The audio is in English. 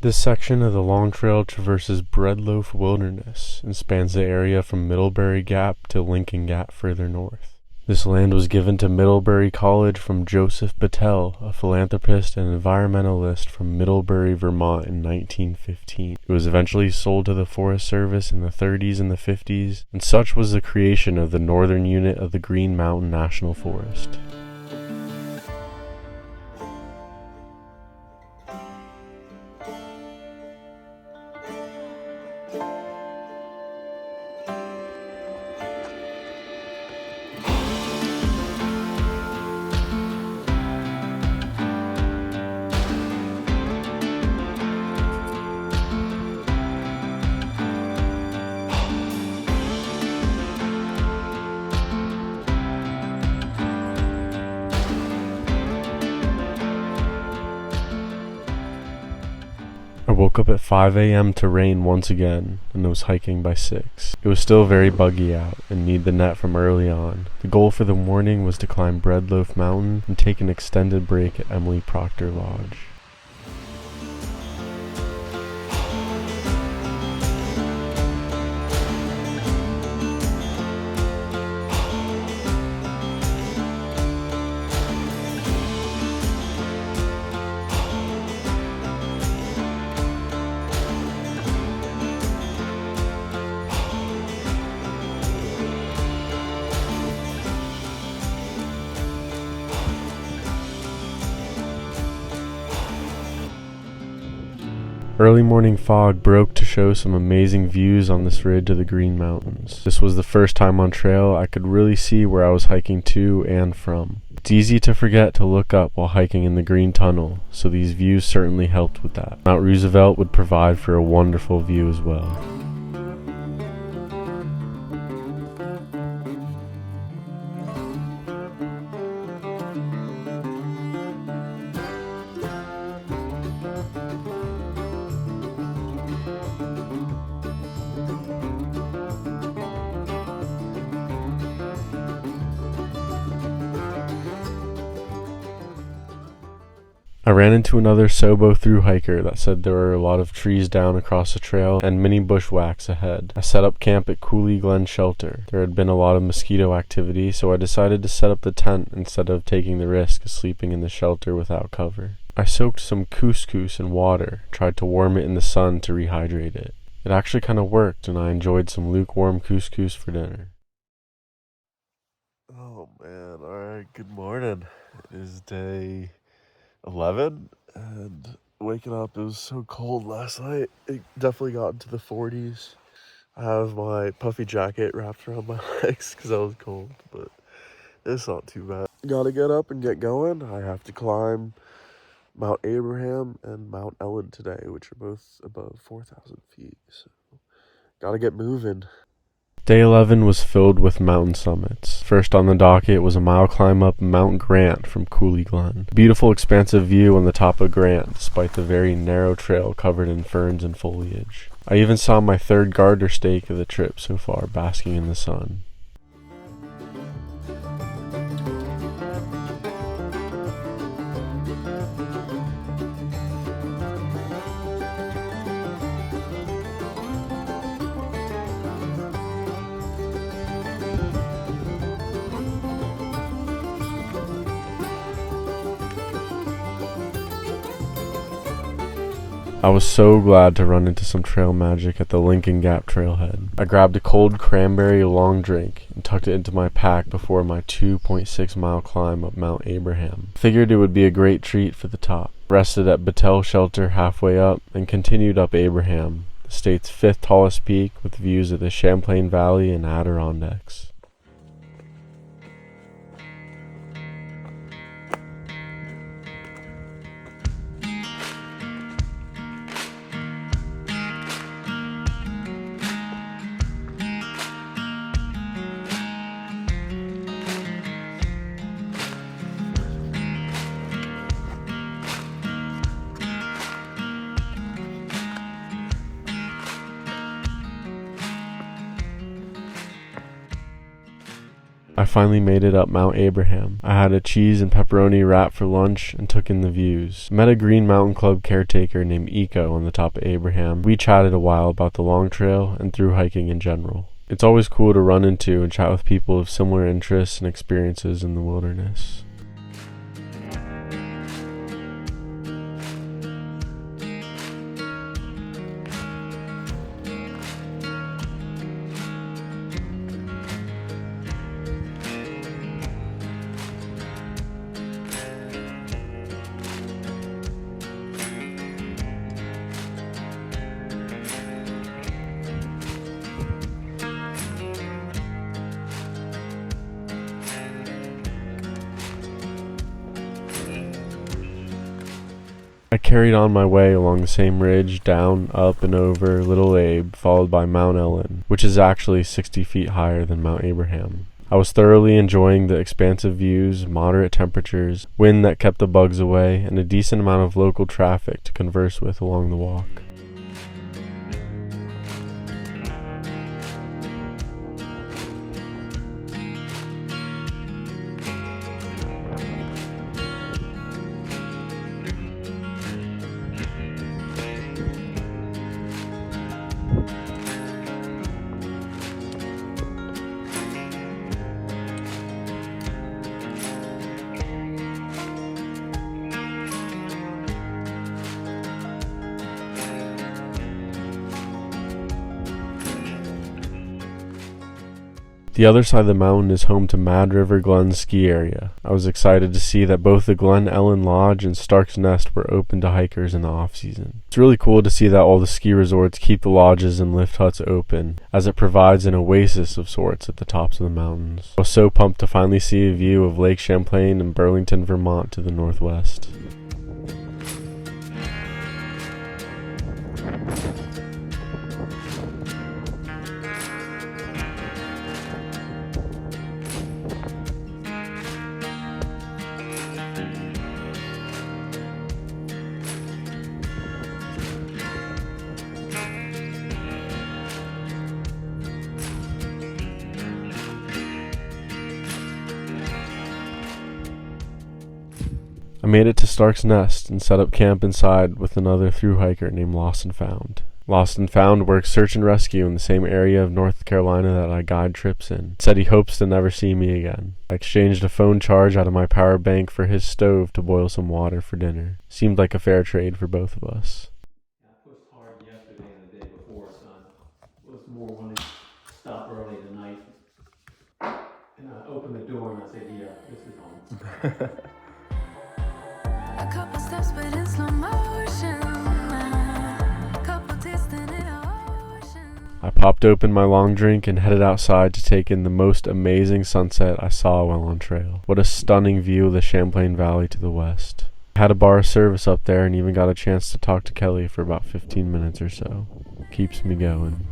This section of the long trail traverses Breadloaf Wilderness and spans the area from Middlebury Gap to Lincoln Gap further north. This land was given to Middlebury College from Joseph Battell, a philanthropist and environmentalist from Middlebury, Vermont in 1915. It was eventually sold to the Forest Service in the 30s and the 50s, and such was the creation of the northern unit of the Green Mountain National Forest. I woke up at 5 a.m. to rain once again, and was hiking by 6. It was still very buggy out, and need the net from early on. The goal for the morning was to climb Breadloaf Mountain and take an extended break at Emily Proctor Lodge. Early morning fog broke to show some amazing views on this ridge of the Green Mountains. This was the first time on trail I could really see where I was hiking to and from. It's easy to forget to look up while hiking in the Green Tunnel, so these views certainly helped with that. Mount Roosevelt would provide for a wonderful view as well. I ran into another sobo thru-hiker that said there were a lot of trees down across the trail and many bushwhacks ahead. I set up camp at Cooley Glen shelter. There had been a lot of mosquito activity, so I decided to set up the tent instead of taking the risk of sleeping in the shelter without cover. I soaked some couscous in water, tried to warm it in the sun to rehydrate it. It actually kind of worked, and I enjoyed some lukewarm couscous for dinner. Oh man, alright, good morning. It is day 11, and waking up, it was so cold last night. It definitely got into the 40s. I have my puffy jacket wrapped around my legs because I was cold, but it's not too bad. Gotta get up and get going. I have to climb Mount Abraham and Mount Ellen today, which are both above 4,000 feet, so gotta get moving. Day 11 was filled with mountain summits. First on the docket was a mile climb up Mount Grant from Cooley Glen. A beautiful expansive view on the top of Grant, despite the very narrow trail covered in ferns and foliage. I even saw my third garter snake of the trip so far, basking in the sun. I was so glad to run into some trail magic at the Lincoln Gap trailhead. I grabbed a cold cranberry long drink and tucked it into my pack before my 2.6 mile climb up Mount Abraham. Figured it would be a great treat for the top. Rested at Battell shelter halfway up and continued up Abraham, the state's 5th tallest peak with views of the Champlain Valley and Adirondacks. I finally made it up Mount Abraham. I had a cheese and pepperoni wrap for lunch and took in the views. Met a Green Mountain Club caretaker named Eco on the top of Abraham. We chatted a while about the long trail and through hiking in general. It's always cool to run into and chat with people of similar interests and experiences in the wilderness. I carried on my way along the same ridge, down, up, and over Little Abe, followed by Mount Ellen, which is actually 60 feet higher than Mount Abraham. I was thoroughly enjoying the expansive views, moderate temperatures, wind that kept the bugs away, and a decent amount of local traffic to converse with along the walk. The other side of the mountain is home to Mad River Glen ski area. I was excited to see that both the Glen Ellen Lodge and Stark's Nest were open to hikers in the off-season. It's really cool to see that all the ski resorts keep the lodges and lift huts open, as it provides an oasis of sorts at the tops of the mountains. I was so pumped to finally see a view of Lake Champlain and Burlington, Vermont to the northwest. I made it to Stark's Nest and set up camp inside with another thru-hiker named Lost and Found. Lost and Found works search and rescue in the same area of North Carolina that I guide trips in. Said he hopes to never see me again. I exchanged a phone charge out of my power bank for his stove to boil some water for dinner. Seemed like a fair trade for both of us. I pushed hard yesterday and the day before, son. Was more wanting to stop early tonight. And I opened the door and I said, yeah, this is home. A couple steps but in slow motion. A couple distant in ocean. I popped open my long drink and headed outside to take in the most amazing sunset I saw while on trail. What a stunning view of the Champlain Valley to the west. I had a bar of service up there and even got a chance to talk to Kelly for about 15 minutes or so. Keeps me going.